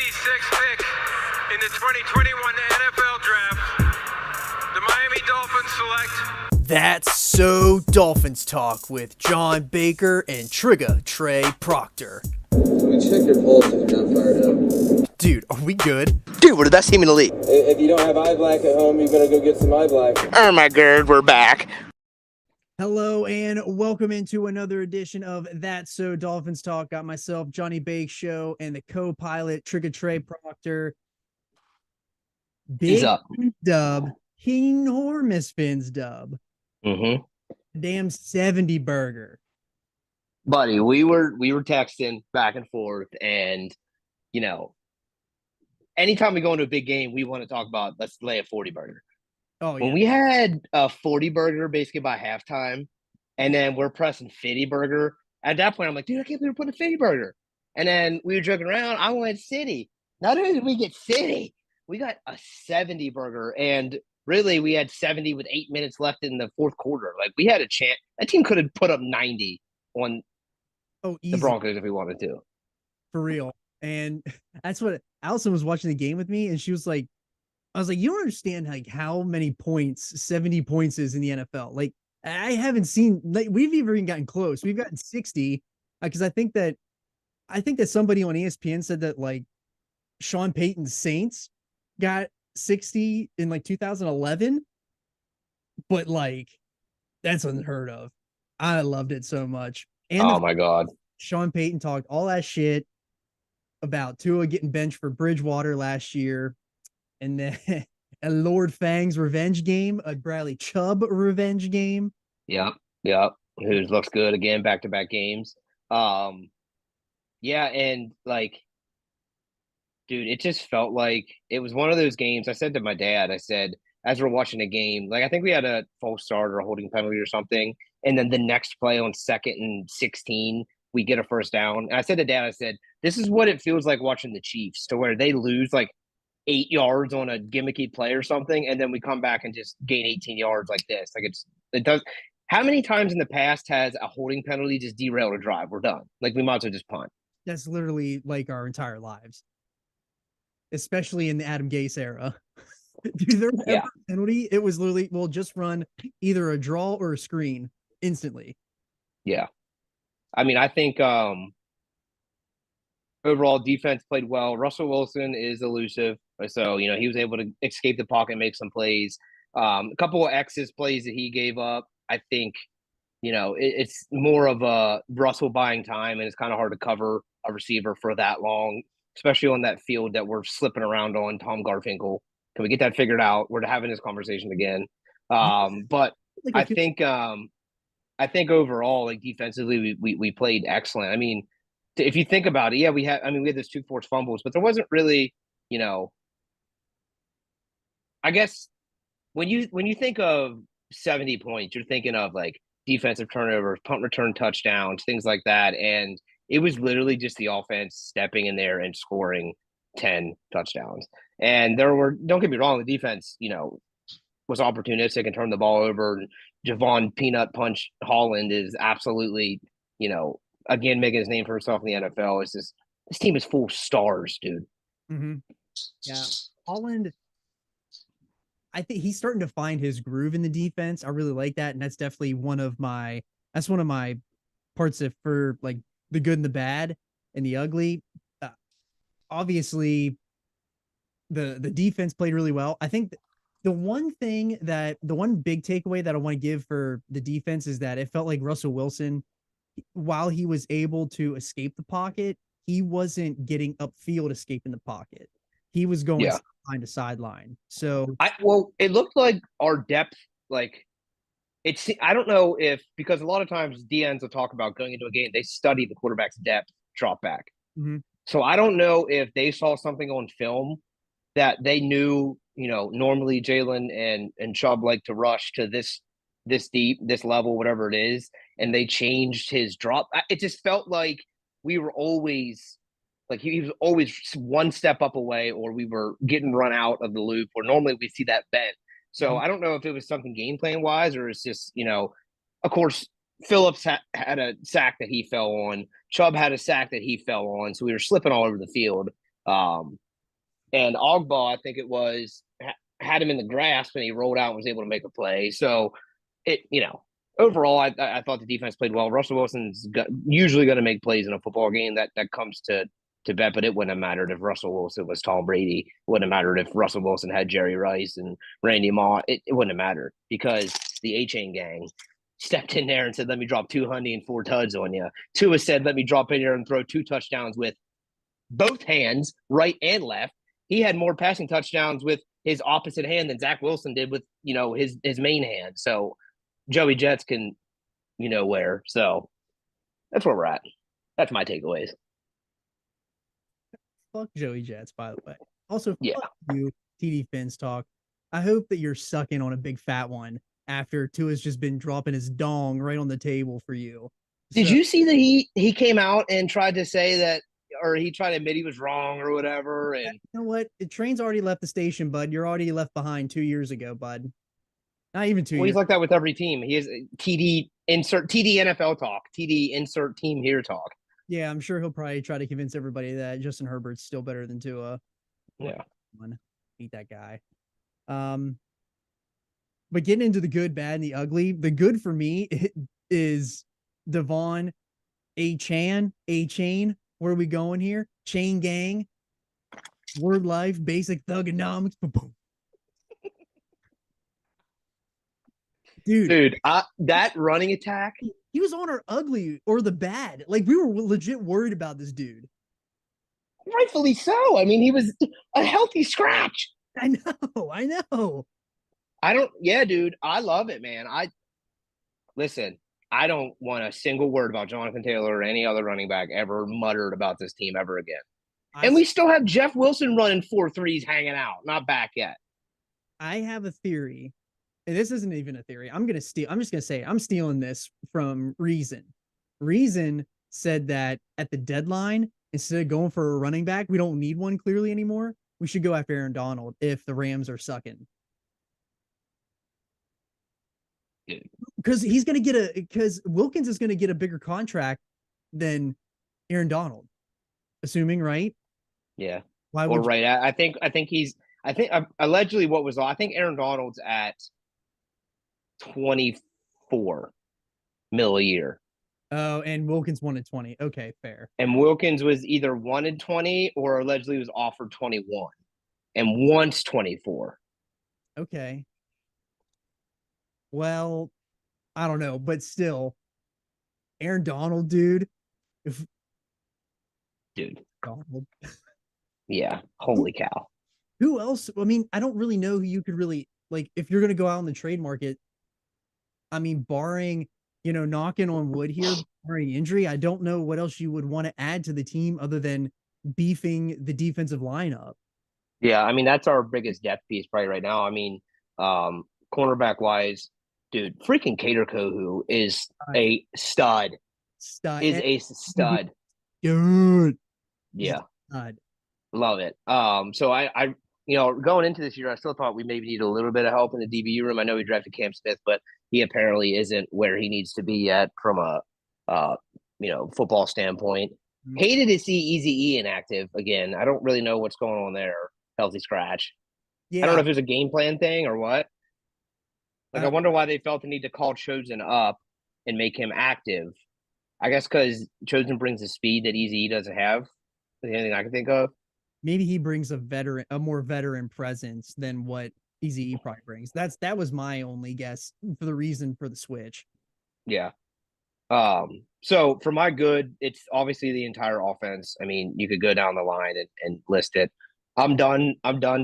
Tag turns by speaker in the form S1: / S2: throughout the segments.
S1: 86th pick in the 2021 NFL Draft, the Miami Dolphins select.
S2: That's So Dolphins Talk with John Baker and Trigga Trey Proctor.
S3: We check your pulse if you're not fired up.
S2: Dude, are we good?
S4: Dude, we're the best team in the league.
S3: If you don't have eye black at home, you better go get some eye black.
S4: Oh my god, we're back.
S2: Hello and welcome into another edition of That's So Dolphins Talk. Got myself, Johnny Bake Show, and the co-pilot, Trigga Trey Proctor. Big dub, enormous Fins dub. Damn 70 burger.
S4: Buddy, we were texting back and forth, and you know, anytime we go into a big game, we want to talk about let's lay a 40 burger.
S2: Oh, yeah.
S4: When we had a 40 burger basically by halftime, and then we're pressing 50 burger, at that point I'm like, dude, I can't believe we're putting a 50 burger. And then we were joking around, I wanted City. Not only did we get City, we got a 70 burger, and really we had 70 with 8 minutes left in the fourth quarter. Like, we had a chance. That team could have put up 90 on the Broncos if we wanted to.
S2: For real. And that's what Allison was watching the game with me, and she was like, I was like, you don't understand like how many points 70 points is in the NFL. Like, I haven't seen, like, we've even gotten close. We've gotten 60 because I think that somebody on ESPN said that like Sean Payton's Saints got 60 in like 2011, but like that's unheard of. I loved it so much. And
S4: oh my god,
S2: Sean Payton talked all that shit about Tua getting benched for Bridgewater last year. And then a Lord Fang's revenge game, a Bradley Chubb revenge game.
S4: Yep. Who looks good again, back-to-back games. Yeah, and like, dude, it just felt like it was one of those games. I said to my dad, I said, as we're watching a game, like I think we had a false start or a holding penalty or something, and then the next play on 2nd and 16, we get a first down. And I said to Dad, I said, this is what it feels like watching the Chiefs, to where they lose like 8 yards on a gimmicky play or something, and then we come back and just gain 18 yards like this. Like, it does. How many times in the past has a holding penalty just derailed a drive? We're done. Like, we might as well just punt.
S2: That's literally like our entire lives, especially in the Adam Gase era. Dude, there was ever a penalty. It was literally, we'll just run either a draw or a screen instantly.
S4: Yeah. I mean, I think overall defense played well. Russell Wilson is elusive. So, you know, he was able to escape the pocket and make some plays. A couple of X's plays that he gave up, I think, you know, it's more of a Russell buying time, and it's kind of hard to cover a receiver for that long, especially on that field that we're slipping around on, Tom Garfinkel. Can we get that figured out? We're having this conversation again. But I think overall, like, defensively, we played excellent. I mean, if you think about it, we had those 2 forced fumbles, but there wasn't really, you know, I guess when you think of 70 points, you're thinking of like defensive turnovers, punt return touchdowns, things like that. And it was literally just the offense stepping in there and scoring 10 touchdowns. And don't get me wrong, the defense, you know, was opportunistic and turned the ball over. Javon Peanut Punch Holland is absolutely, you know, again, making his name for himself in the NFL. It's just, this team is full of stars, dude.
S2: Mm-hmm. Yeah. Holland, I think he's starting to find his groove in the defense. I really like that. And that's definitely one of my parts of, for like the good and the bad and the ugly. Obviously the defense played really well. I think the one big takeaway that I want to give for the defense is that it felt like Russell Wilson, while he was able to escape the pocket, he wasn't getting upfield escaping the pocket. He was going sideline to sideline. So
S4: it looked like our depth, like I don't know if, because a lot of times DNs will talk about going into a game, they study the quarterback's depth drop back.
S2: Mm-hmm.
S4: So I don't know if they saw something on film that they knew, you know, normally Jalen and Chubb like to rush to this deep, this level, whatever it is, and they changed his drop. It just felt like we were always, like, he was always one step up away, or we were getting run out of the loop, or normally we see that bent. So I don't know if it was something game plan wise, or it's just, you know, of course, Phillips had a sack that he fell on. Chubb had a sack that he fell on. So we were slipping all over the field. And Ogba, I think it was, had him in the grasp and he rolled out and was able to make a play. So overall, I thought the defense played well. Russell Wilson's usually going to make plays in a football game. That comes to bet, but it wouldn't have mattered if Russell Wilson was Tom Brady. It wouldn't have mattered if Russell Wilson had Jerry Rice and Randy Moss. It wouldn't have mattered because the A-Chain gang stepped in there and said, let me drop 200 and 4 tuds on you. Tua said, let me drop in here and throw 2 touchdowns with both hands, right and left. He had more passing touchdowns with his opposite hand than Zach Wilson did with, his main hand. So Joey Jets can, where. So that's where we're at. That's my takeaways.
S2: Fuck Joey Jets, by the way. Also,
S4: Yeah.
S2: fuck you, TD Finns talk. I hope that you're sucking on a big fat one after Tua's just been dropping his dong right on the table for you.
S4: Did you see that he came out and tried to say that, or he tried to admit he was wrong or whatever? And
S2: you know what? The train's already left the station, bud. You're already left behind 2 years ago, bud. Not even 2
S4: well,
S2: years.
S4: he's like that with every team. He is TD insert TD NFL talk, TD insert team here talk.
S2: Yeah, I'm sure he'll probably try to convince everybody that Justin Herbert's still better than Tua.
S4: Yeah.
S2: Beat that guy. But getting into the good, bad, and the ugly, the good for me is Devon A-Chain. Where are we going here? Chain gang. Word life, basic thugonomics. Boom. Dude,
S4: that running attack.
S2: He was on our ugly or the bad. Like, we were legit worried about this dude.
S4: Rightfully so. I mean, he was a healthy scratch.
S2: I know.
S4: Yeah, dude. I love it, man. Listen, I don't want a single word about Jonathan Taylor or any other running back ever muttered about this team ever again. And we still have Jeff Wilson running 4 threes hanging out, not back yet.
S2: I have a theory. And this isn't even a theory. I'm just going to say, I'm stealing this from Reason. Reason said that at the deadline, instead of going for a running back, we don't need one clearly anymore. We should go after Aaron Donald if the Rams are sucking. Because because Wilkins is going to get a bigger contract than Aaron Donald, assuming, right?
S4: Yeah.
S2: Why would
S4: right. I think allegedly I think Aaron Donald's at 24 mil a year.
S2: Oh, and Wilkins wanted 20. Okay, fair.
S4: And Wilkins was either wanted 20 or allegedly was offered 21 and wants 24.
S2: Okay. Well, I don't know, but still, Aaron Donald, dude. Donald.
S4: Yeah, holy cow.
S2: Who else? I mean, I don't really know who you could really, like, if you're going to go out on the trade market. I mean, barring, knocking on wood here, barring injury, I don't know what else you would want to add to the team other than beefing the defensive lineup.
S4: Yeah, I mean, that's our biggest depth piece probably right now. I mean, cornerback wise, dude, freaking Cater Kohu is a stud. Is a stud.
S2: Dude.
S4: Yeah.
S2: Stud.
S4: Love it. So I going into this year, I still thought we maybe need a little bit of help in the DBU room. I know we drafted Cam Smith, but he apparently isn't where he needs to be yet from a football standpoint. Mm-hmm. Hated to see Eazy-E inactive again. I don't really know what's going on there. Healthy scratch. Yeah. I don't know if it was a game plan thing or what. Like, I wonder why they felt the need to call Chosen up and make him active. I guess because Chosen brings the speed that Eazy-E doesn't have. Anything I can think of.
S2: Maybe he brings a more veteran presence than what Eazy-E probably brings. That was my only guess for the reason for the switch.
S4: Yeah. So for my good, it's obviously the entire offense. I mean, you could go down the line and list it. I'm done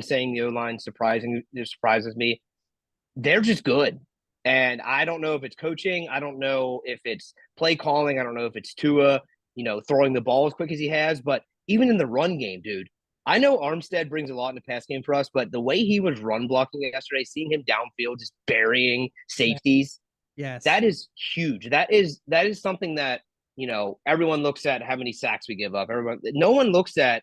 S4: saying the O-line surprises me. They're just good. And I don't know if it's coaching. I don't know if it's play calling. I don't know if it's Tua, throwing the ball as quick as he has. But even in the run game, dude, I know Armstead brings a lot in the pass game for us, but the way he was run blocking yesterday, seeing him downfield, just burying safeties,
S2: yes,
S4: that is huge. That is something that, everyone looks at how many sacks we give up. No one looks at,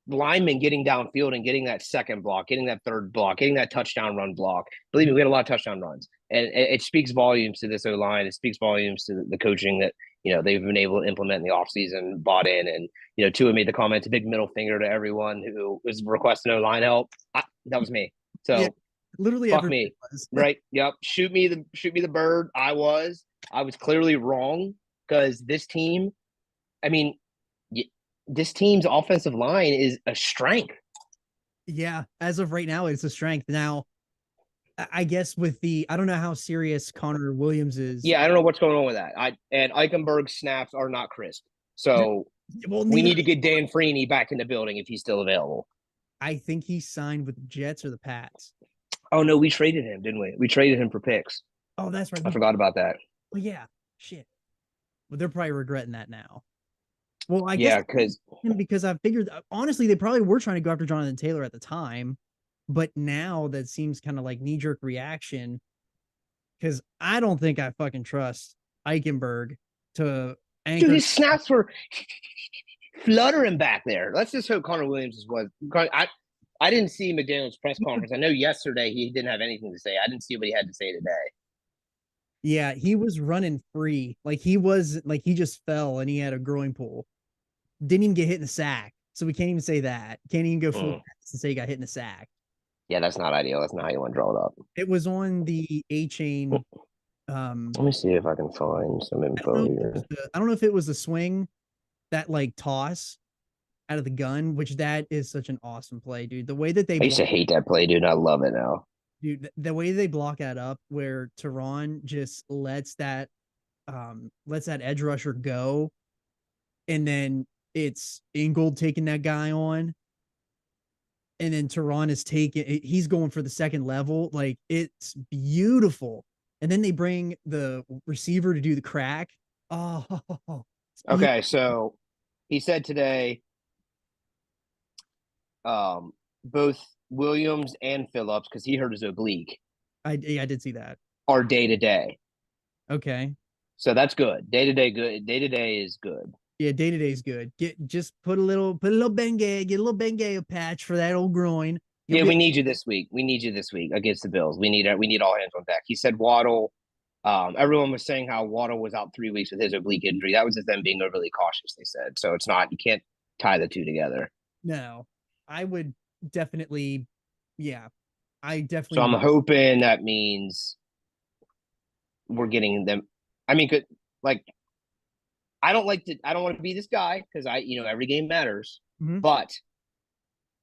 S4: linemen getting downfield and getting that second block, getting that third block, getting that touchdown run block. Believe me, we had a lot of touchdown runs. And it speaks volumes to this O-line. It speaks volumes to the coaching that, they've been able to implement in the offseason, bought in. And, Tua made the comment, a big middle finger to everyone who was requesting line help. That was me.
S2: Yeah,
S4: So
S2: literally
S4: fuck
S2: everybody
S4: me.
S2: was.
S4: Right. Yep. Shoot me the bird. I was clearly wrong because this team, I mean, this team's offensive line is a strength.
S2: Yeah, as of right now, it's a strength. Now, I guess with I don't know how serious Connor Williams is.
S4: Yeah, I don't know what's going on with that. And Eichenberg's snaps are not crisp. So
S2: Well,
S4: we
S2: neither.
S4: need to get Dan Freeney back in the building if he's still available.
S2: I think he signed with the Jets or the Pats.
S4: Oh no, we traded him, didn't we? We traded him for picks.
S2: Oh, that's right.
S4: I forgot about that.
S2: Well, yeah, shit. Well, they're probably regretting that now. Well, I
S4: Yeah,
S2: guess because I figured honestly they probably were trying to go after Jonathan Taylor at the time, but now that seems kind of like knee jerk reaction because I don't think I fucking trust Eichenberg to anchor.
S4: dude, his snaps were fluttering back there. Let's just hope Connor Williams was. I didn't see McDaniel's press conference. I know yesterday he didn't have anything to say. I didn't see what he had to say today.
S2: Yeah, he was running free. Like he just fell and he had a growing pull. Didn't even get hit in the sack. So we can't even say that. Can't even go full and say he got hit in the sack.
S4: Yeah, that's not ideal. That's not how you want to draw it up.
S2: It was on the A chain.
S4: Let me see if I can find some info here.
S2: I don't know if it was the swing, that like toss out of the gun, which that is such an awesome play, dude. The way that they
S4: I used to hate that play, dude. I love it now.
S2: Dude, the way they block that up where Tehran just lets that edge rusher go, and then it's Ingold taking that guy on, and then Tehran is he's going for the second level. Like, it's beautiful. And then they bring the receiver to do the crack. Oh,
S4: okay. So he said today, both Williams and Phillips, because he hurt his oblique.
S2: I did see that.
S4: Are day to day.
S2: Okay.
S4: So that's good. Day to day good. Day to day is good.
S2: Yeah, day to day is good. Just put a little Bengay, get a little Bengay patch for that old groin.
S4: Yeah, we need you this week. We need you this week against the Bills. We need all hands on deck. He said Waddle. Everyone was saying how Waddle was out 3 weeks with his oblique injury. That was just them being overly cautious, they said. So it's not, you can't tie the two together.
S2: No, I would definitely, yeah, I definitely.
S4: So I'm hoping that means we're getting them. I mean, I don't want to be this guy because every game matters.
S2: Mm-hmm.
S4: But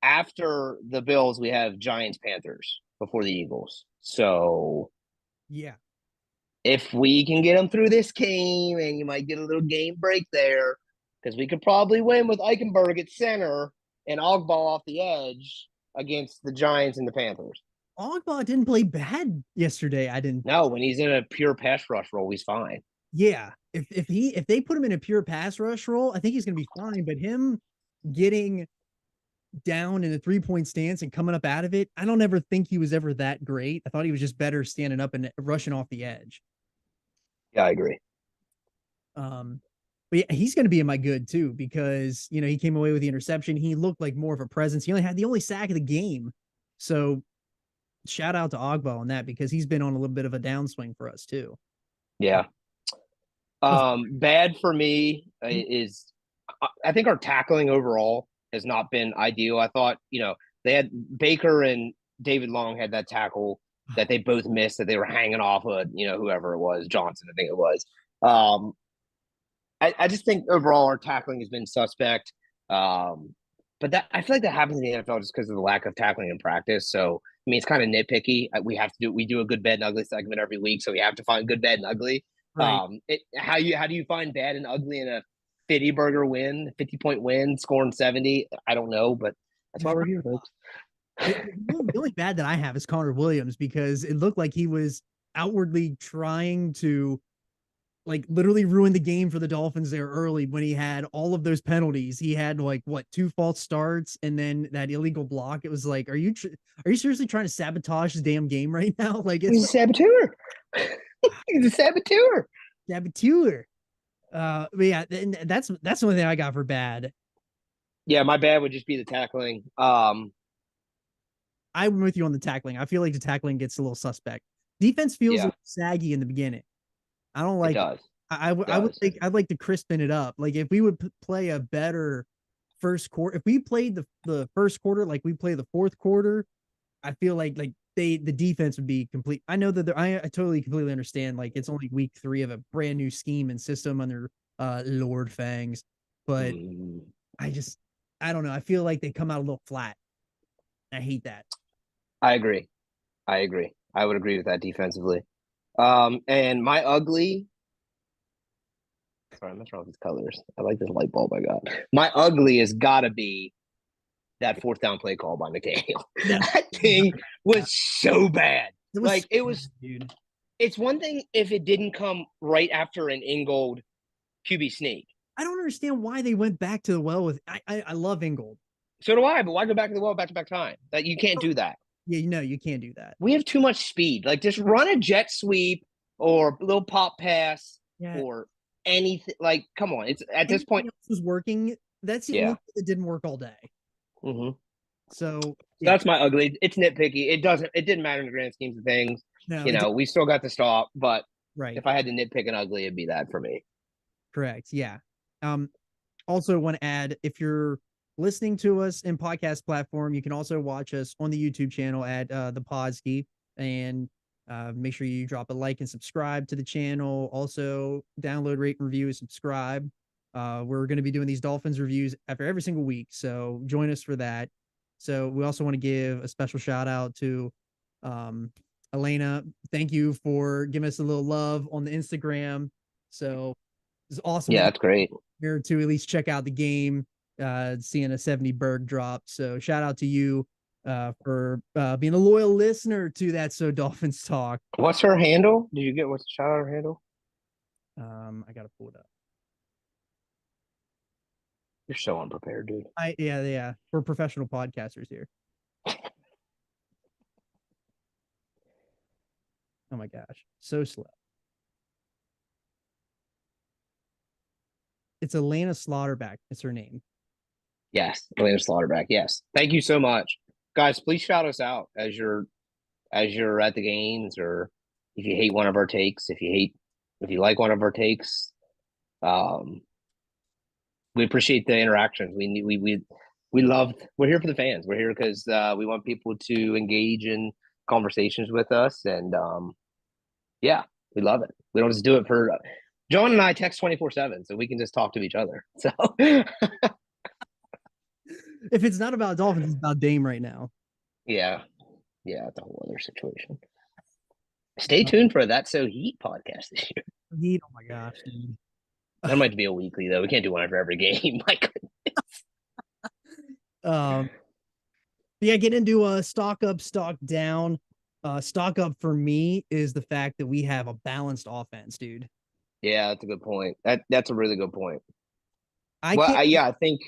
S4: after the Bills, we have Giants, Panthers before the Eagles. So
S2: yeah,
S4: if we can get them through this game, and you might get a little game break there, because we could probably win with Eichenberg at center and Ogball off the edge against the Giants and the Panthers.
S2: Ogball didn't play bad yesterday. I didn't.
S4: No, when he's in a pure pass rush role, he's fine.
S2: Yeah, if they put him in a pure pass rush role, I think he's gonna be fine. But him getting down in a 3-point stance and coming up out of it, I don't ever think he was ever that great. I thought he was just better standing up and rushing off the edge.
S4: Yeah, I agree.
S2: But yeah, he's going to be in my good too, because, he came away with the interception. He looked like more of a presence. He only had the only sack of the game. So shout out to Ogbah on that, because he's been on a little bit of a downswing for us too.
S4: Yeah. Bad for me is, I think our tackling overall has not been ideal. I thought, they had Baker and David Long had that tackle that they both missed, that they were hanging off of, whoever it was, Johnson, I think it was. I just think overall our tackling has been suspect. But that, I feel like that happens in the NFL just because of the lack of tackling in practice. So, I mean, it's kind of nitpicky. We do a good, bad, and ugly segment every week. So we have to find good, bad, and ugly.
S2: Right.
S4: How do you find bad and ugly in a 50-point win, scoring 70? I don't know, but that's why we're here, folks.
S2: The only bad that I have is Connor Williams, because it looked like he was outwardly trying to literally ruin the game for the Dolphins there early when he had all of those penalties. He had 2 false starts and then that illegal block. It was like, are you seriously trying to sabotage the damn game right now?
S4: He's a saboteur. He's a saboteur.
S2: Saboteur. But yeah, that's the only thing I got for bad.
S4: Yeah, my bad would just be the tackling.
S2: I'm with you on the tackling. I feel like the tackling gets a little suspect. Defense feels a little saggy in the beginning. I don't like it. I would
S4: does.
S2: think I'd like to crispen it up. Like if we would play a better first quarter, if we played the first quarter like we play the fourth quarter, I feel like the defense would be complete. I know that I totally completely understand. Like it's only week 3 of a brand new scheme and system under Lord Fangs, but
S4: Mm,
S2: I don't know. I feel like they come out a little flat. I hate that.
S4: I agree. I agree. I would agree with that defensively. And my ugly. Sorry, I'm messing wrong with these colors. I like this light bulb I got. My ugly has got to be that fourth down play call by McDaniel.
S2: No,
S4: That thing was so bad.
S2: it was
S4: Like it was.
S2: dude.
S4: It's one thing if it didn't come right after an Ingold QB sneak.
S2: I don't understand why they went back to the well with. I love Ingold.
S4: So do I, but why go back to the well back to back time? That you can't do that.
S2: Yeah, you can't do that.
S4: We have too much speed. Like just run a jet sweep or a little pop pass
S2: Yeah,
S4: or anything. Like, come on. It's at this point.
S2: else was working. That's the only
S4: Yeah.
S2: thing that didn't work all day.
S4: Mm-hmm.
S2: So yeah,
S4: That's my ugly. It's nitpicky. It doesn't. It didn't matter in the grand schemes of things.
S2: no,
S4: You know, we still got the stop, but
S2: right,
S4: if I had to nitpick an ugly, it'd be that for me.
S2: correct. Yeah. Also want to add if you're listening to us in podcast platform, you can also watch us on the YouTube channel at the Podski, and make sure you drop a like and subscribe to the channel. Also, download, rate, and review, and subscribe. We're going to be doing these Dolphins reviews after every single week, so join us for that. So we also want to give a special shout out to Elena. Thank you for giving us a little love on the Instagram. So it's awesome.
S4: Yeah, that's great.
S2: Here to at least check out the game, seeing a 70 Berg drop. So shout out to you for being a loyal listener to that So Dolphins Talk.
S4: What's her handle? Did you get what's the shout out her handle?
S2: I gotta pull it up.
S4: You're so unprepared, dude.
S2: Yeah. We're professional podcasters here. Oh my gosh, so slow. It's Elena Slaughterback. It's her name.
S4: Yes, Atlanta Slaughterback. Yes, thank you so much, guys. Please shout us out as you're at the games, or if you hate one of our takes, if you like one of our takes. We appreciate the interactions. We love. We're here for the fans. We're here because we want people to engage in conversations with us, and yeah, we love it. We don't just do it for. John and I text 24/7, so we can just talk to each other. So.
S2: If it's not about Dolphins, it's about Dame right now.
S4: Yeah. Yeah, it's a whole other situation. Stay tuned for That's So Heat podcast this year.
S2: Oh my gosh, dude.
S4: That might be a weekly though. We can't do one for every game. My goodness.
S2: Yeah, get into stock up, stock down. Stock up for me is the fact that we have a balanced offense, dude.
S4: Yeah, that's a good point. That's a really good point.
S2: I
S4: think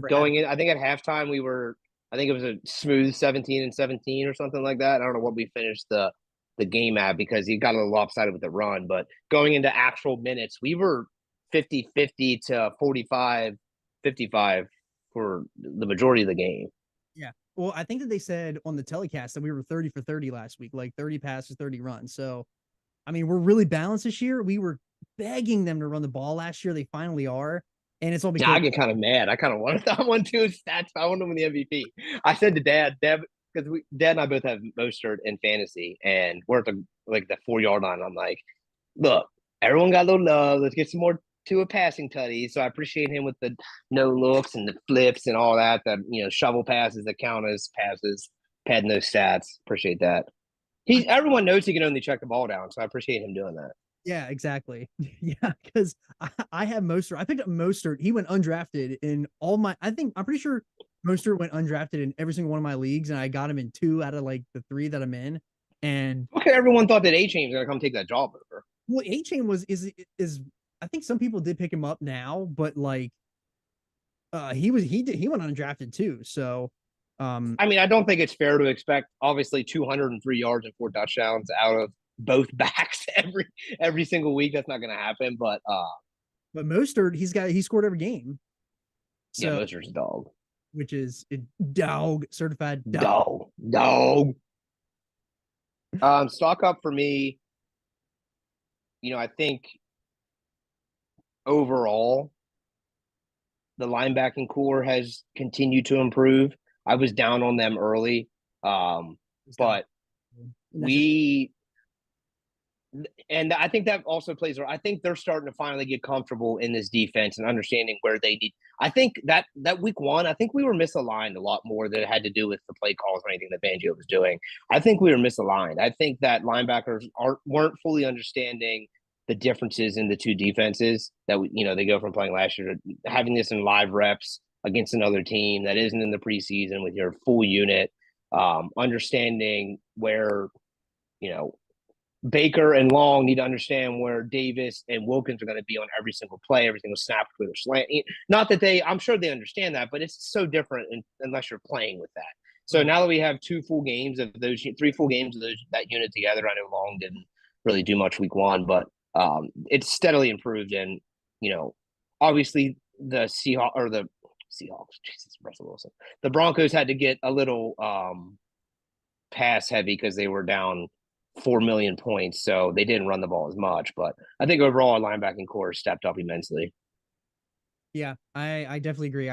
S4: going in, I think at halftime I think it was a smooth 17-17 or something like that. I don't know what we finished the game at because he got a little lopsided with the run, but going into actual minutes, we were 50-50 to 45-55 for the majority of the game.
S2: Yeah. Well, I think that they said on the telecast that we were 30 for 30 last week, like 30 passes, 30 runs. So, I mean, we're really balanced this year. We were begging them to run the ball last year. They finally are. And it's all because
S4: I get kind of mad. I kind of wanted that one too. Stats. I want him in the MVP. I said to Dad, because Dad and I both have Mostert in fantasy, and we're at the 4-yard line. I'm like, look, everyone got a little love. Let's get some more to a passing tutty. So I appreciate him with the no looks and the flips and all that. The shovel passes that count as passes, padding those stats. Appreciate that. Everyone knows he can only check the ball down, so I appreciate him doing that.
S2: Yeah, exactly. Yeah, because I have Mostert. I picked up Mostert. He went undrafted in all my. I'm pretty sure Mostert went undrafted in every single one of my leagues, and I got him in 2 out of like the 3 that I'm in. And
S4: okay, everyone thought that A-Chain was gonna come take that job over.
S2: Well, A-Chain is. I think some people did pick him up now, but like, he went undrafted too. So,
S4: I mean, I don't think it's fair to expect obviously 203 yards and 4 touchdowns out of both backs every single week. That's not going to happen. But
S2: Mostert, he scored every game.
S4: So, yeah, Mostert's a dog,
S2: which is a dog certified
S4: dog. Stock up for me. I think overall, the linebacking core has continued to improve. I was down on them early,
S2: It's kind of
S4: but
S2: and that's just
S4: we and I think that also plays a role. I think they're starting to finally get comfortable in this defense and understanding where they need. I think that week one, I think we were misaligned a lot more than it had to do with the play calls or anything that Fangio was doing. I think we were misaligned. I think that linebackers weren't fully understanding the differences in the two defenses that they go from playing last year to having this in live reps against another team that isn't in the preseason with your full unit, understanding where you know Baker and Long need to understand where Davis and Wilkins are going to be on every single play, every single snap with their slant. Not that I'm sure they understand that, but it's so different unless you're playing with that. So
S2: right.
S4: now that we have 3 full games of that unit together, I know Long didn't really do much week one, but it's steadily improved. And, obviously the Seahawks, Jesus, Russell Wilson, the Broncos had to get a little pass heavy because they were down 4 million points, so they didn't run the ball as much. But I think overall, our linebacking core stepped up immensely.
S2: Yeah, I definitely agree.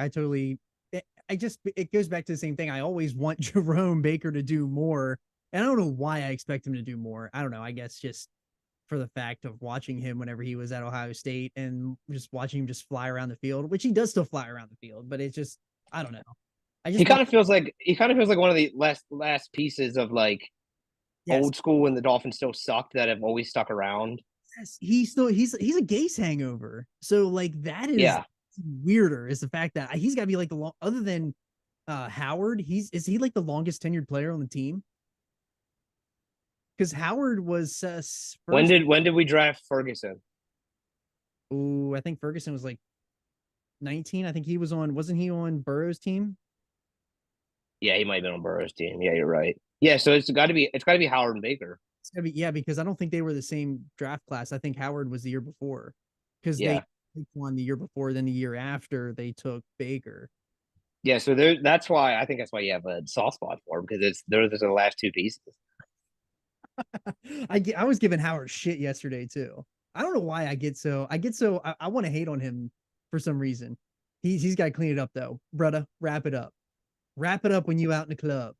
S2: It goes back to the same thing. I always want Jerome Baker to do more, and I don't know why I expect him to do more. I don't know. I guess just for the fact of watching him whenever he was at Ohio State and just watching him just fly around the field, which he does still fly around the field, but it's just I don't know. I
S4: He
S2: just
S4: kind
S2: want
S4: of feels like one of the last pieces of like
S2: yes,
S4: old school when the Dolphins still sucked that have always stuck around.
S2: yes, he's a Gase hangover. So like that is
S4: Yeah,
S2: weirder is the fact that he's got to be like the long other than Howard. Is he like the longest tenured player on the team? Because Howard was first.
S4: when did we draft Ferguson?
S2: Oh, I think Ferguson was like 19. I think he was on. Wasn't he on Burrow's team?
S4: Yeah, he might have been on Burrow's team. Yeah, you're right. Yeah, so it's got to be Howard and Baker.
S2: It's gotta be, yeah, because I don't think they were the same draft class. I think Howard was the year before because they
S4: Yeah,
S2: won the year before. Then the year after they took Baker.
S4: yeah. So that's why you have a soft spot for him because those are the last two pieces.
S2: I was giving Howard shit yesterday too. I don't know why I want to hate on him for some reason. He's got to clean it up though, brother. Wrap it up. Wrap it up when you out in the club.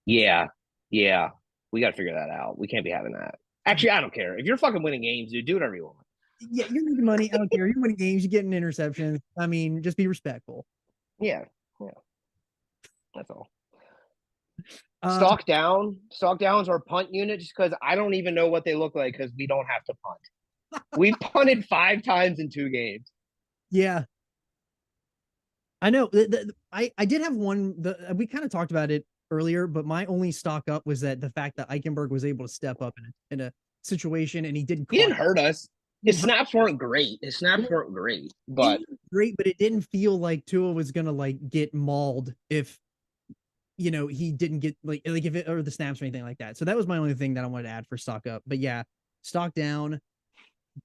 S4: Yeah, yeah. We got to figure that out. We can't be having that. Actually, I don't care. If you're fucking winning games, dude, do whatever you want.
S2: Yeah, you're making money. I don't care. You're winning games. You're getting interceptions. I mean, just be respectful.
S4: Yeah, yeah. That's all.
S2: Uh,
S4: Stock down's our punt unit just because I don't even know what they look like because we don't have to punt. We punted 5 times in 2 games.
S2: yeah, I know. I did have one. We kind of talked about it earlier, but my only stock up was that the fact that Eichenberg was able to step up in a situation and he didn't.
S4: He didn't hurt us. His snaps weren't great. But
S2: Great, but it didn't feel like Tua was gonna like get mauled if he didn't get like if it or the snaps or anything like that. So that was my only thing that I wanted to add for stock up. But yeah, stock down,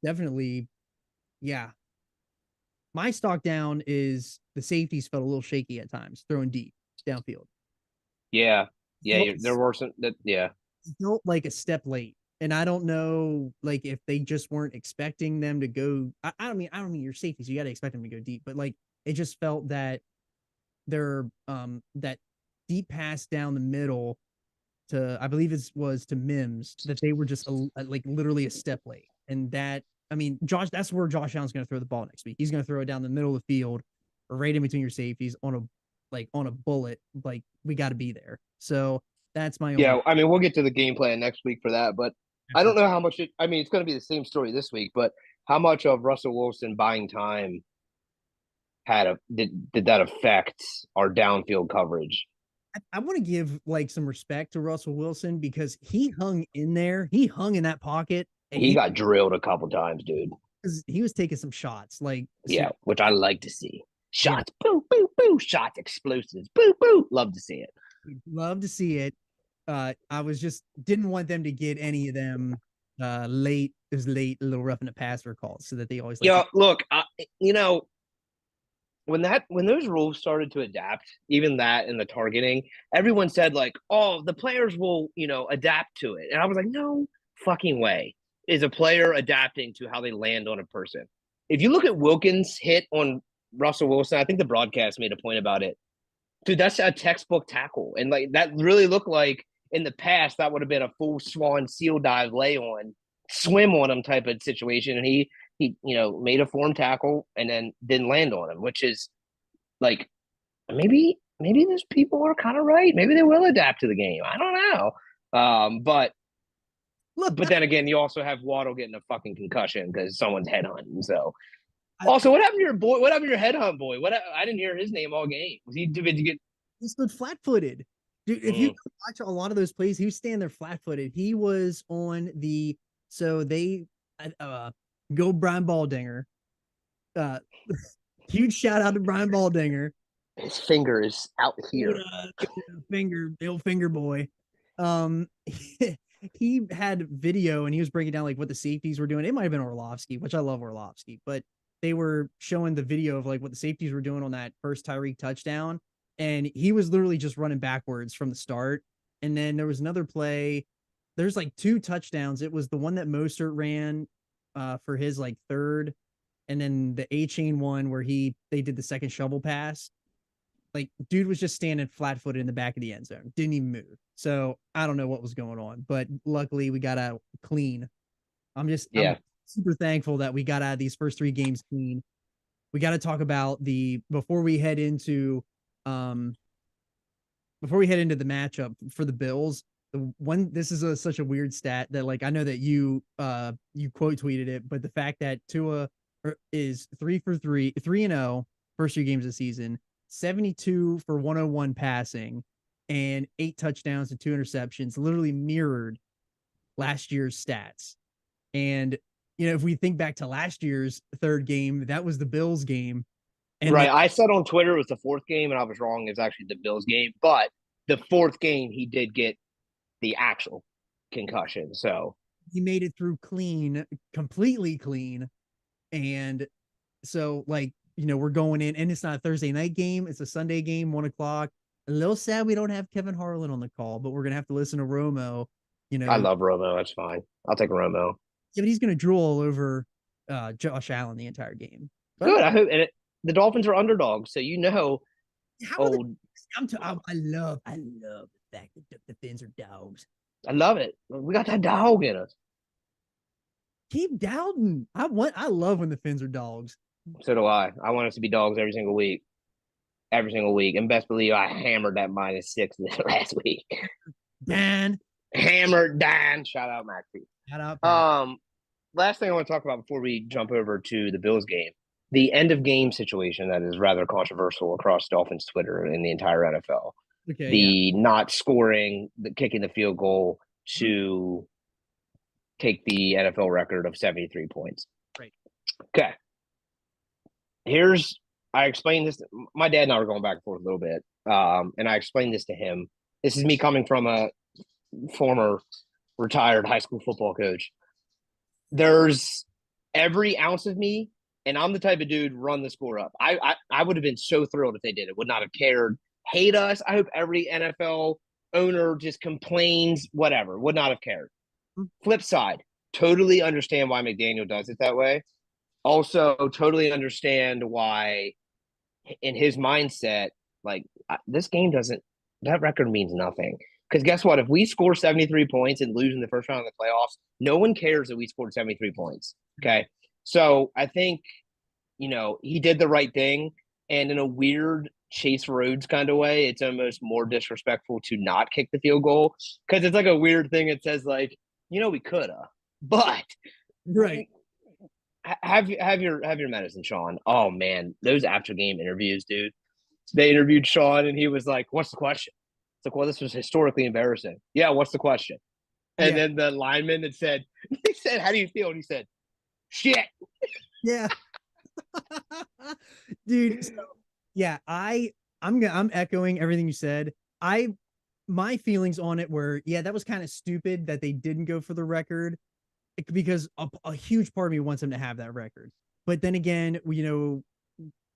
S2: definitely. Yeah, my stock down is the safeties felt a little shaky at times, throwing deep downfield.
S4: yeah,
S2: Felt,
S4: there were some that yeah.
S2: felt like a step late. And I don't know, like if they just weren't expecting them to go. I don't mean your safeties. You got to expect them to go deep, but like it just felt that their that deep pass down the middle to I believe it was to Mims that they were just like literally a step late. And that I mean, that's where Josh Allen's going to throw the ball next week. He's going to throw it down the middle of the field, right in between your safeties on a bullet. Like we got to be there. So that's my
S4: Yeah,
S2: only.
S4: I mean, we'll get to the game plan next week for that, but I don't know how much I mean, it's going to be the same story this week, but how much of Russell Wilson buying time did that affect our downfield coverage?
S2: I want to give like some respect to Russell Wilson because he hung in there. He hung in that pocket and
S4: He got drilled a couple times, dude.
S2: he was taking some shots. Like
S4: Yeah, which I like to see.
S2: yeah,
S4: Shots, boo, boo, boo. Shots, explosives, boo, boo. Love to see it.
S2: love to see it. I was just didn't want them to get any of them late. It was late, a little rough in the passer calls, so that they always like.
S4: Yeah, look, when those rules started to adapt, even that and the targeting, everyone said like, "Oh, the players will, adapt to it," and I was like, "No fucking way is a player adapting to how they land on a person." If you look at Wilkins' hit on Russell Wilson, I think the broadcast made a point about it. Dude, that's a textbook tackle. And like that really looked like in the past that would have been a full swan seal dive lay on, swim on him type of situation. And he made a form tackle and then didn't land on him, which is like maybe those people are kind of right. Maybe they will adapt to the game. I don't know. But
S2: Look,
S4: then again, you also have Waddle getting a fucking concussion because someone's headhunting. So
S2: I,
S4: also, what happened to your boy? What happened to your headhunt boy? What I didn't hear his name all game. Was he did you get?
S2: he stood flat-footed. Dude, if you watch a lot of those plays, he was standing there flat-footed. He was on the so they go Brian Baldinger. Huge shout out to Brian Baldinger.
S4: His finger is out here.
S2: Bill finger boy. He had video and he was breaking down like what the safeties were doing. It might have been Orlovsky, which I love Orlovsky, but they were showing the video of like what the safeties were doing on that first Tyreek touchdown. And he was literally just running backwards from the start. And then there was another play. There's like 2 touchdowns. It was the one that Mostert ran for his like third, and then the A-chain one where they did the second shovel pass. Like, dude was just standing flat-footed in the back of the end zone. Didn't even move. So I don't know what was going on, but luckily we got out clean. I'm super thankful that we got out of these first 3 games clean. We got to talk about before we head into the matchup for the Bills. This is such a weird stat that like I know that you quote tweeted it, but the fact that Tua is 3 for 3-0 first 3 games of the season, 72 for 101 passing, and 8 touchdowns and 2 interceptions, literally mirrored last year's stats. And if we think back to last year's 3rd game, that was the Bills game.
S4: And right. I said on Twitter it was the 4th game, and I was wrong. It was actually the Bills game. But the 4th game, he did get the actual concussion. So
S2: he made it through clean, completely clean. And so, like, we're going in, and it's not a Thursday night game. It's a Sunday game, 1:00. A little sad we don't have Kevin Harlan on the call, but we're going to have to listen to Romo.
S4: I love Romo. That's fine. I'll take Romo.
S2: Yeah, but he's going to drool all over Josh Allen the entire game. But
S4: good. I hope. And the Dolphins are underdogs, so I
S2: love the fact that the Fins are dogs.
S4: I love it. We got that dog in us.
S2: Keep doubting. I love when the Fins are dogs.
S4: So do I. I want us to be dogs every single week. Every single week. And best believe I hammered that -6 this last week.
S2: Dan.
S4: Hammered Dan. Shout out Maxie.
S2: Shout out. Pat.
S4: Last thing I want to talk about before we jump over to the Bills game. The end of game situation that is rather controversial across Dolphins Twitter and the entire NFL. Okay, not scoring, kicking the field goal to take the NFL record of 73 points.
S2: Right.
S4: Okay. I explained this. My dad and I were going back and forth a little bit. And I explained this to him. This is me coming from a former retired high school football coach. There's every ounce of me, and I'm the type of dude run the score up. I would have been so thrilled if they did it. Would not have cared. Hate us. I hope every NFL owner just complains, whatever. Would not have cared. Flip side, totally understand why McDaniel does it that way. Also, totally understand why, in his mindset, like this game that record means nothing. Because guess what? If we score 73 points and lose in the first round of the playoffs, no one cares that we scored 73 points. Okay. So I think, he did the right thing. And in a weird Chase Rhodes kind of way, it's almost more disrespectful to not kick the field goal. Because it's like a weird thing. It says like, we could have. But
S2: right.
S4: Have your medicine, Sean. Oh man, those after game interviews, dude. They interviewed Sean and he was like, "What's the question?" It's like, "Well, this was historically embarrassing." Yeah, what's the question? And then the lineman he said, "How do you feel?" And he said, "Shit."
S2: Yeah. Dude, so, yeah, I'm echoing everything you said. My feelings on it were, that was kind of stupid that they didn't go for the record, because a huge part of me wants them to have that record. But then again,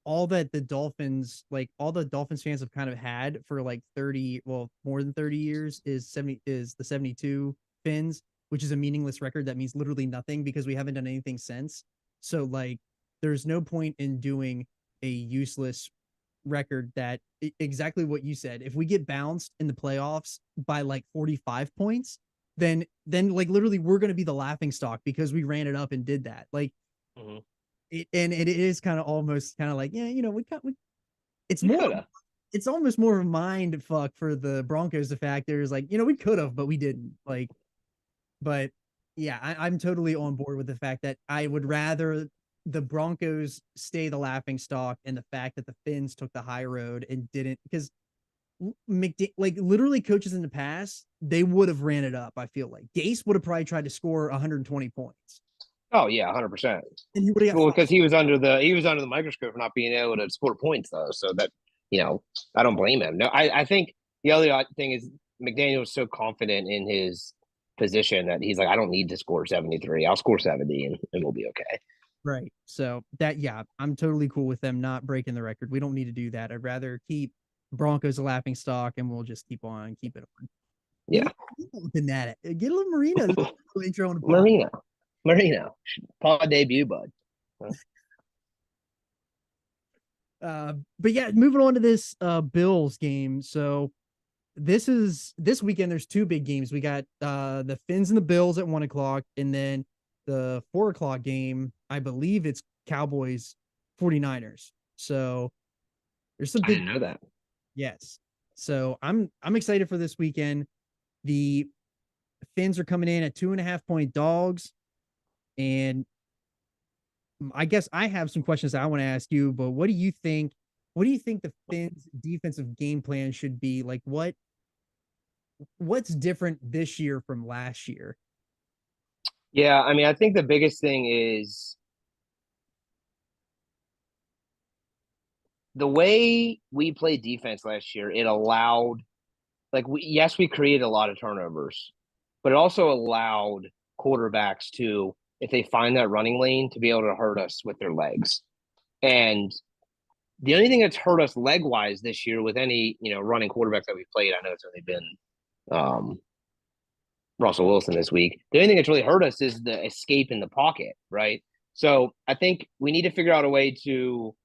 S2: all that the Dolphins fans have kind of had for like more than 30 years is the 72 Fins, which is a meaningless record that means literally nothing because we haven't done anything since. So like there's no point in doing a useless record that exactly what you said. If we get bounced in the playoffs by like 45 points, then like literally we're going to be the laughing stock because we ran it up and did that. Like
S4: Mhm.
S2: and it is kind of almost kind of like, yeah, it's
S4: We
S2: more
S4: could have.
S2: it's almost more of a mind fuck for the Broncos. The fact there's like, we could have, but we didn't. Like, but yeah, I'm totally on board with the fact that I would rather the Broncos stay the laughing stock, and the fact that the Finns took the high road and didn't, because like literally coaches in the past, they would have ran it up. I feel like Gase would have probably tried to score 120 points,
S4: Oh yeah, 100%.
S2: and he would have got
S4: Well,
S2: five.
S4: because he was under the microscope for not being able to score points though. So that I don't blame him. No, I think the other thing is McDaniel was so confident in his position that he's like, I don't need to score 73. I'll score 70 and we'll be okay.
S2: Right. So that, yeah, I'm totally cool with them not breaking the record. We don't need to do that. I'd rather keep Broncos a laughing stock, and we'll just keep it on. Get
S4: Yeah.
S2: looking at it. Get a little Marina intro on the pod.
S4: Marino, pod debut, bud.
S2: But yeah, moving on to this Bills game. So this weekend there's two big games. We got the Finns and the Bills at 1 o'clock, and then the 4 o'clock game, I believe it's Cowboys 49ers. So there's some
S4: I
S2: big,
S4: didn't know that.
S2: yes. So I'm excited for this weekend. The Finns are coming in at 2.5 point dogs, and I guess I have some questions that I want to ask you, but what do you think? What do you think the Finns' defensive game plan should be? Like, what's different this year from last year?
S4: Yeah, I mean, I think the biggest thing is the way we played defense last year. It allowed, like, we created a lot of turnovers, but it also allowed quarterbacks to, if they find that running lane, to be able to hurt us with their legs. And the only thing that's hurt us leg wise this year with any running quarterbacks that we've played, I know it's only been Russell Wilson this week. The only thing that's really hurt us is the escape in the pocket, right? So I think we need to figure out a way to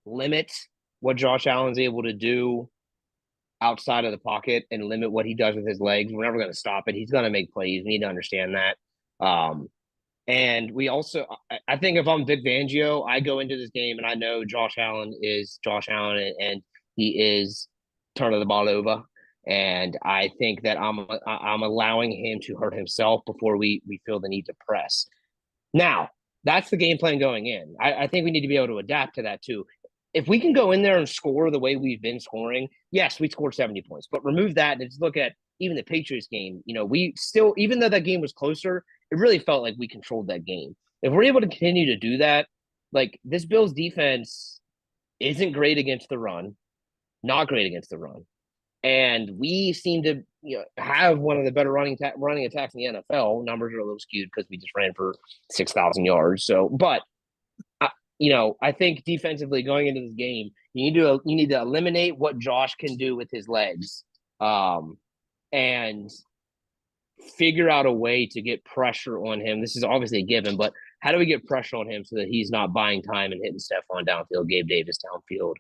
S4: limit what Josh Allen's able to do outside of the pocket and limit what he does with his legs. We're never going to stop it. He's going to make plays. We need to understand that. And we also, I think if I'm Vic Fangio, I go into this game and I know Josh Allen is Josh Allen, and he is turning the ball over. And I think that I'm allowing him to hurt himself before we feel the need to press. Now, that's the game plan going in. I think we need to be able to adapt to that too. If we can go in there and score the way we've been scoring, yes, we scored 70 points, but remove that and just look at even the Patriots game. We still, even though that game was closer, it really felt like we controlled that game. If we're able to continue to do that, like this Bills defense isn't great against the run, not great against the run. And we seem to have one of the better running attacks in the NFL. Numbers are a little skewed because we just ran for 6,000 yards. So, but I think defensively going into this game, you need to eliminate what Josh can do with his legs, and figure out a way to get pressure on him. This is obviously a given, but how do we get pressure on him so that he's not buying time and hitting Stephon downfield, Gabe Davis downfield?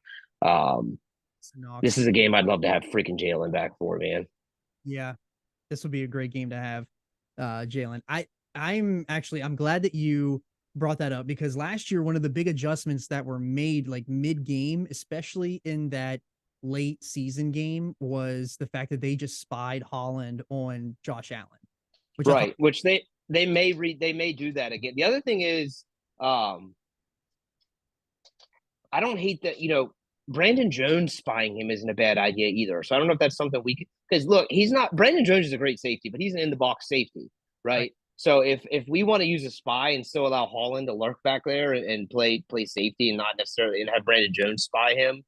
S4: This is a game I'd love to have freaking Jalen back for, man.
S2: Yeah, this would be a great game to have, Jalen. I'm glad that you brought that up, because last year one of the big adjustments that were made like mid game, especially in that late season game, was the fact that they just spied Holland on Josh Allen, which
S4: right, which they may do that again. The other thing is, I don't hate that Brandon Jones spying him isn't a bad idea either. So I don't know if that's something we could, because look, he's not, Brandon Jones is a great safety, but he's an in the box safety, right? So if we want to use a spy and still allow Holland to lurk back there and play safety and not necessarily and have Brandon Jones spy him,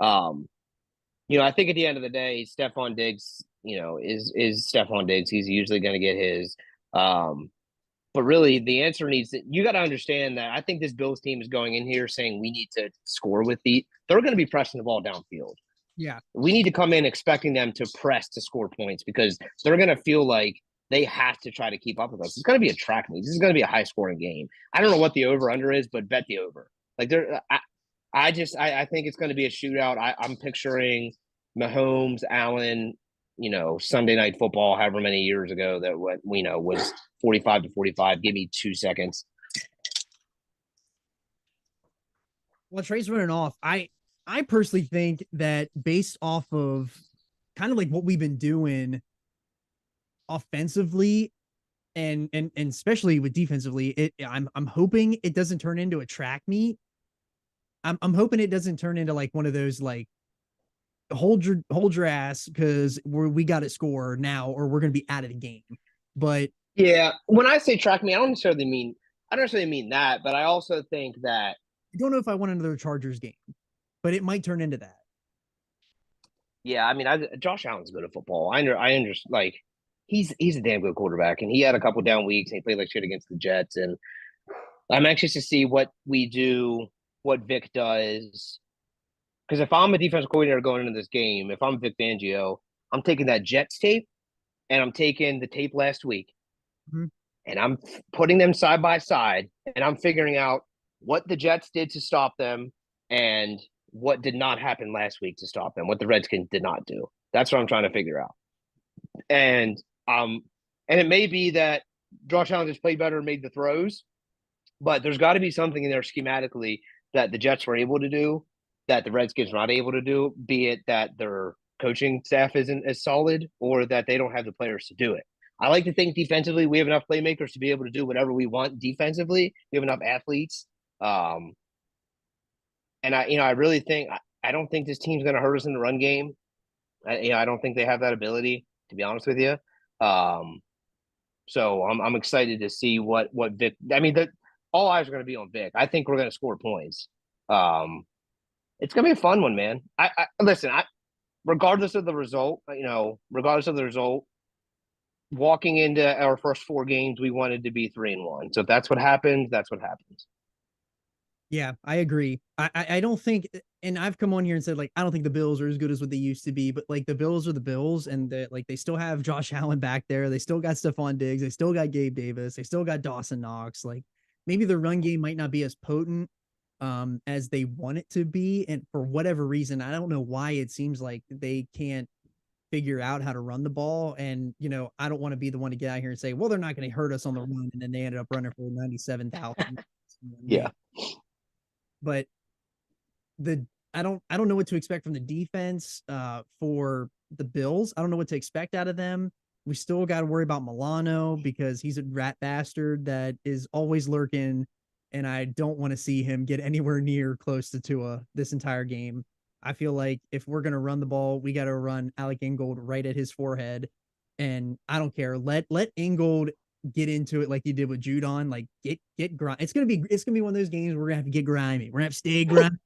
S4: I think at the end of the day, Stephon Diggs, is Stephon Diggs. He's usually going to get his. But really, the answer you got to understand that I think this Bills team is going in here saying we need to score with they're going to be pressing the ball downfield.
S2: Yeah.
S4: We need to come in expecting them to press to score points, because they're going to feel like they have to try to keep up with us. It's going to be a track meet. This is going to be a high scoring game. I don't know what the over under is, but bet the over. Like I think it's going to be a shootout. I'm picturing Mahomes, Allen, Sunday Night Football, however many years ago that what we know was 45-45. Give me 2 seconds.
S2: Well, Trey's running off. I personally think that based off of kind of like what we've been doing offensively and especially with defensively, I'm hoping it doesn't turn into a track meet. I'm hoping it doesn't turn into like one of those like hold your ass because we got to score now or we're gonna be out of the game. But
S4: yeah, when I say track meet, I don't necessarily mean that, but I also think that
S2: I don't know if I want another Chargers game, but it might turn into that.
S4: Yeah, I mean, Josh Allen's good at football. I understand. Like, he's a damn good quarterback, and he had a couple down weeks, and he played like shit against the Jets. And I'm anxious to see what we do, what Vic does. Because if I'm a defensive coordinator going into this game, if I'm Vic Fangio, I'm taking that Jets tape, and I'm taking the tape last week, and I'm putting them side by side, and I'm figuring out what the Jets did to stop them, and what did not happen last week to stop them, what the Redskins did not do. That's what I'm trying to figure out. And it may be that Josh Allen just played better and made the throws, but there's got to be something in there schematically that the Jets were able to do that the Redskins were not able to do, be it that their coaching staff isn't as solid or that they don't have the players to do it. I like to think defensively we have enough playmakers to be able to do whatever we want defensively. We have enough athletes. And I really think I don't think this team's going to hurt us in the run game. I don't think they have that ability, to be honest with you. So I'm excited to see what Vic. I mean, all eyes are going to be on Vic. I think we're going to score points. It's going to be a fun one, man. Listen. Regardless of the result, walking into our first 4 games, we wanted to be 3-1. So if that's what happens, that's what happens.
S2: Yeah, I agree. I don't think, and I've come on here and said like I don't think the Bills are as good as what they used to be, but like the Bills are the Bills, and they still have Josh Allen back there. They still got Stephon Diggs. They still got Gabe Davis. They still got Dawson Knox. Like maybe the run game might not be as potent as they want it to be, and for whatever reason, I don't know why it seems like they can't figure out how to run the ball. And I don't want to be the one to get out here and say, well, they're not going to hurt us on the run, and then they ended up running for 97,000.
S4: Yeah.
S2: But I don't know what to expect from the defense for the Bills. I don't know what to expect out of them. We still got to worry about Milano because he's a rat bastard that is always lurking, and I don't want to see him get anywhere near close to Tua this entire game. I feel like if we're going to run the ball, we got to run Alec Ingold right at his forehead, and I don't care. Let Ingold get into it like you did with Judon. Like get grind. It's gonna be one of those games where we're gonna have to get grimy. We're gonna have to stay grimy.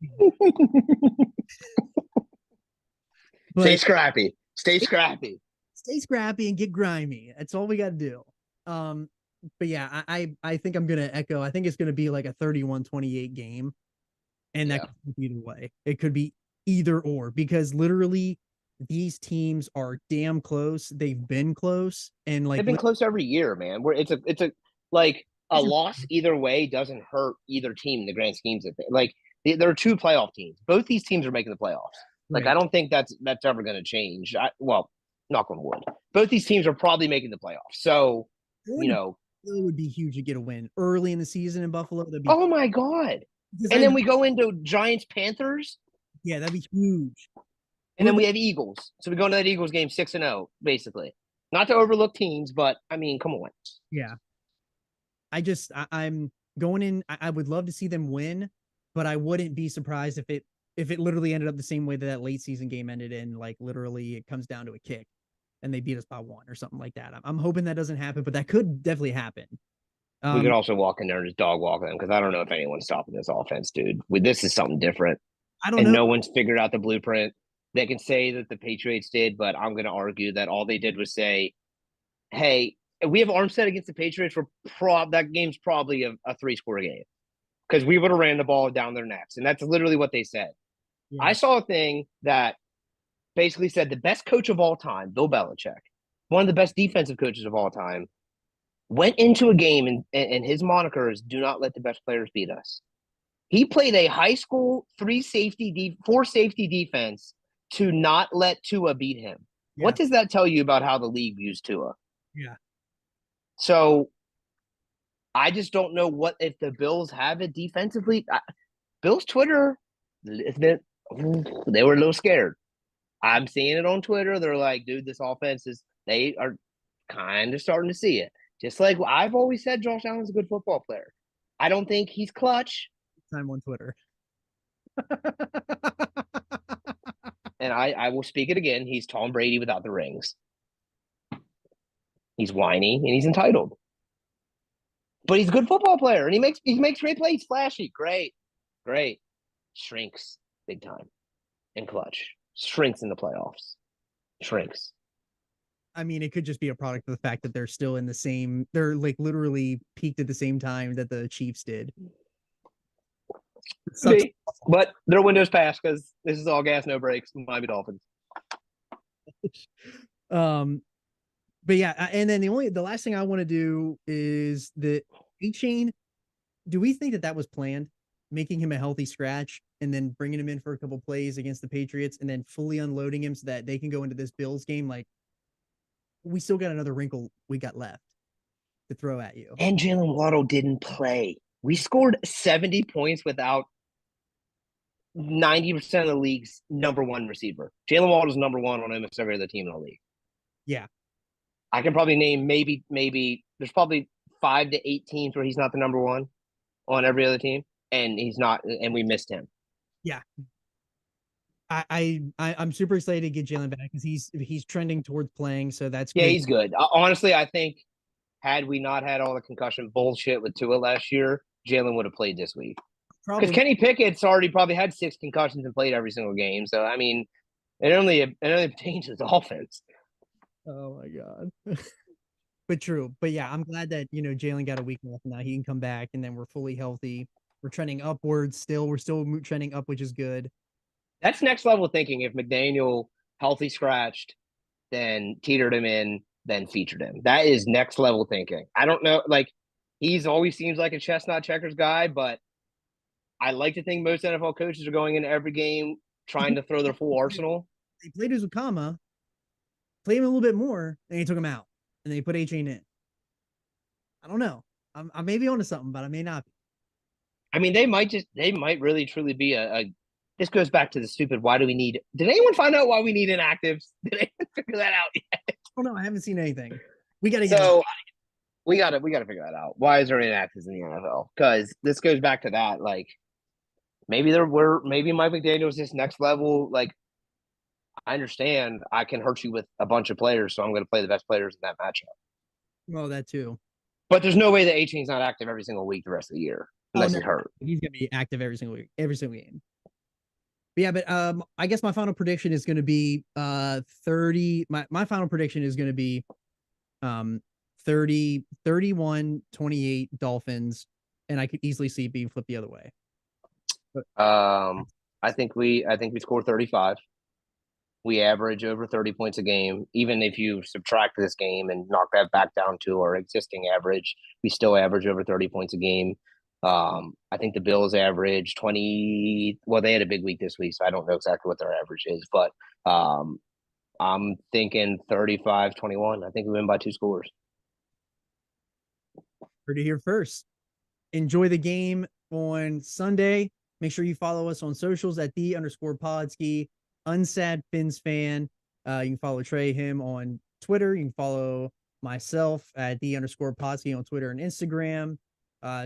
S4: Stay scrappy. Stay scrappy.
S2: Stay scrappy and get grimy. That's all we got to do. But yeah, I think I'm gonna echo. I think it's gonna be like a 31-28 game, and that could be either way. It could be either or because literally these teams are damn close. They've been close, and like
S4: they've been close every year, man. Where it's a loss either way doesn't hurt either team in the grand schemes of things. Like there are 2 playoff teams. Both these teams are making the playoffs. Like I don't think that's ever going to change. Knock on wood. Both these teams are probably making the playoffs. So it
S2: would be huge to get a win early in the season in Buffalo.
S4: Oh my god! And then we go into Giants Panthers.
S2: Yeah, that'd be huge.
S4: And then we have Eagles. So we go into that Eagles game 6-0, basically. Not to overlook teams, but I mean, come on.
S2: Yeah. I'm going in. I would love to see them win, but I wouldn't be surprised if it literally ended up the same way that late season game ended in, like literally it comes down to a kick and they beat us by 1 or something like that. I'm hoping that doesn't happen, but that could definitely happen.
S4: We could also walk in there and just dog walk them because I don't know if anyone's stopping this offense, dude. This is something different.
S2: I don't know.
S4: No one's figured out the blueprint. They can say that the Patriots did, but I'm going to argue that all they did was say, hey, we have Armstead against the Patriots. That game's probably a 3-score game because we would have ran the ball down their necks. And that's literally what they said. Yeah. I saw a thing that basically said the best coach of all time, Bill Belichick, one of the best defensive coaches of all time, went into a game and his moniker is "Do not let the best players beat us." He played a high school four safety defense to not let Tua beat him.
S2: Yeah.
S4: What does that tell you about how the league views Tua?
S2: Yeah.
S4: So I just don't know what if the Bills have it defensively. Bills Twitter, they were a little scared. I'm seeing it on Twitter. They're like, dude, this offense is, they are kind of starting to see it. Just like I've always said, Josh Allen's a good football player. I don't think he's clutch.
S2: Time on Twitter.
S4: And I will speak it again. He's Tom Brady without the rings. He's whiny and he's entitled. But he's a good football player and he makes great plays. Flashy. Great. Shrinks big time in clutch. Shrinks in the playoffs. Shrinks.
S2: I mean, it could just be a product of the fact that they're still in the same, they're like literally peaked at the same time that the Chiefs did.
S4: But their window's passed because this is all gas, no brakes. Miami Dolphins.
S2: But yeah, and then the last thing I want to do is the A-Chain. Do we think that was planned? Making him a healthy scratch and then bringing him in for a couple plays against the Patriots and then fully unloading him so that they can go into this Bills game like we still got another wrinkle we got left to throw at you.
S4: And Jalen Waddle didn't play. We scored 70 points without 90% of the league's number one receiver. Jalen Waddle's number one on almost every other team in the league.
S2: Yeah.
S4: I can probably name maybe there's probably 5 to 8 teams where he's not the number one on every other team, and he's not, and we missed him.
S2: Yeah. I'm super excited to get Jalen back because he's trending towards playing, so that's
S4: yeah,
S2: good.
S4: He's good. Honestly, I think had we not had all the concussion bullshit with Tua last year, Jalen would have played this week. Because Kenny Pickett's already probably had 6 concussions and played every single game. So I mean, it only pertains to the offense.
S2: Oh my god. But true. But yeah, I'm glad that Jalen got a week off now. He can come back and then we're fully healthy. We're trending upwards still. We're still trending up, which is good.
S4: That's next level thinking. If McDaniel healthy scratched, then teetered him in, then featured him. That is next level thinking. I don't know. Like, he's always seems like a chestnut checkers guy, but I like to think most NFL coaches are going into every game trying to throw their full arsenal.
S2: They played Uzukama, played him a little bit more, and he took him out, and they put A-Chain in. I don't know. I may be onto something, but I may not be.
S4: I mean, they might really truly be a this goes back to the stupid, why do we need, did anyone find out why we need inactives? Did anyone figure that out yet?
S2: Oh no, I haven't seen anything. We got to
S4: we got to figure that out. Why is there inactives in the NFL? Because this goes back to that. Like, maybe Mike McDaniel's this next level. Like, I understand I can hurt you with a bunch of players, so I'm going to play the best players in that matchup.
S2: Well, that too.
S4: But there's no way that A-Chain's not active every single week the rest of the year unless he's hurt.
S2: He's going to be active every single week, every single game. But yeah, but I guess my final prediction is going to be 30. My final prediction is going to be 30, 31, 28 Dolphins, and I could easily see it being flipped the other way.
S4: But, I think we score 35. We average over 30 points a game. Even if you subtract this game and knock that back down to our existing average, we still average over 30 points a game. I think the Bills average 20. Well, they had a big week this week, so I don't know exactly what their average is, but I'm thinking 35-21. I think we win by 2 scores.
S2: Heard it here first. Enjoy the game on Sunday. Make sure you follow us on socials at @the_Podski. Unsad Fins fan. You can follow Trey him on Twitter. You can follow myself at @the_Podski on Twitter and Instagram.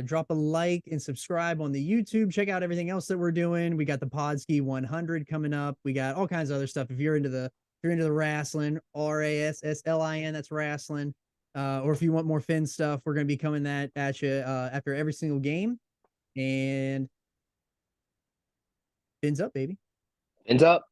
S2: Drop a like and subscribe on the YouTube. Check out everything else that we're doing. We got the Podski 100 coming up. We got all kinds of other stuff. If you're into the wrestling, RASSLIN, that's wrestling. Or if you want more Fin stuff, we're going to be coming that at you after every single game. And Fins up, baby.
S4: Fins up.